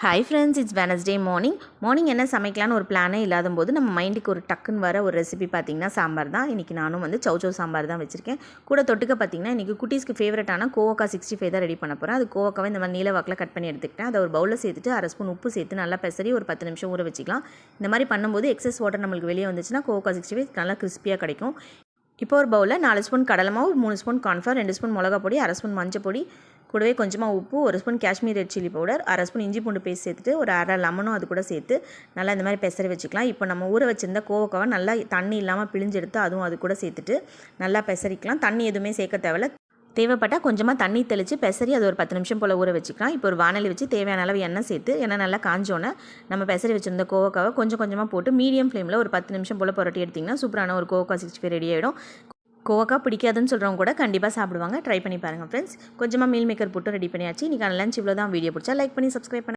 Hi friends, it's Wednesday morning என்ன சமைக்கலான்னு ஒரு பிளானே இல்லாத போது நம்ம மைண்டுக்கு ஒரு டக்குன்னு வர ஒரு ரெசிபி பார்த்திங்கன்னா சாம்பார் தான். இன்றைக்கி நானும் சௌ சாம்பார் தான் வச்சுருக்கேன். கூட தொட்டுக்க பார்த்திங்கன்னா இன்றைக்கி குட்டீஸ்க்கு ஃபேவரட்டான கோவக்கா 65 தான் ரெடி பண்ண போகிறேன். அது கோவக்காவை இந்த மாதிரி நீல வாக்கில் கட் பண்ணி எடுத்துக்கிட்டேன். அதை ஒரு பவுலில் சேர்த்துட்டு 1/2 ஸ்பூன் உப்பு சேர்த்து நல்லா பெசரி ஒரு 10 நிமிஷம் ஊற வச்சுக்கலாம். இந்த மாதிரி பண்ணும்போது எக்ஸஸ் வாட்டர் நம்மளுக்கு வெளியே வந்துச்சுன்னா கோவக்கா 65 நல்லா கிறிஸ்பியாக கிடைக்கும். இப்போ ஒரு பவுலில் 4 ஸ்பூன் கடலை மாவு, 3 ஸ்பூன் கார்ன்ஃப்ளவர், 2 ஸ்பூன் மிளகா பொடி, 1/2 ஸ்பூன் மஞ்சள் பொடி, கூடவே கொஞ்சமாக உப்பு, 1 spoon Kashmir red chilli powder, 1/2 spoon இஞ்சி பூண்டு பேஸ்ட் சேர்த்துட்டு ஒரு 1/2 லெமனும் அது கூட சேர்த்து நல்லா இந்த மாதிரி பெசரி வச்சுக்கலாம். இப்போ நம்ம ஊற வச்சுருந்த கோவக்காவை நல்லா தண்ணி இல்லாமல் பிழிஞ்செடுத்து அதுவும் அது கூட சேர்த்துட்டு நல்லா பெசரிக்கலாம். தண்ணி எதுவுமே சேர்க்க தேவையில்ல. தேவைப்பட்டால் கொஞ்சமாக தண்ணி தெளித்து பெசரி அது ஒரு 10 நிமிஷம் போல் ஊற வச்சுக்கலாம். இப்போ ஒரு வானலி வச்சு தேவையான அளவு எண்ணெய் சேர்த்து எண்ணெய் நல்லா காஞ்சோன்னே நம்ம பெசரி வச்சுருந்த கோவக்காவை கொஞ்சம் கொஞ்சமாக போட்டு மீடியம் ஃப்ளேமில் ஒரு 10 நிமிஷம் போல் புரட்டி எடுத்திங்கன்னா சூப்பரான ஒரு கோவக்கா 65 ரெடி ஆகிடும். கோவக்கா பிடிக்காதுன்னு சொல்கிறவங்க கூட கண்டிப்பாக சாப்பிடுவாங்க. ட்ரை பண்ணி பாருங்கள் ஃப்ரெண்ட்ஸ். கொஞ்சமாக மீல் மேக்கர் போட்டு ரெடி பண்ணியாச்சு. இன்றைக்கி லஞ்ச் இவ்வளோ தான். வீடியோ பிடிச்சா லைக் பண்ணி சப்ஸ்கிரைப் பண்ணி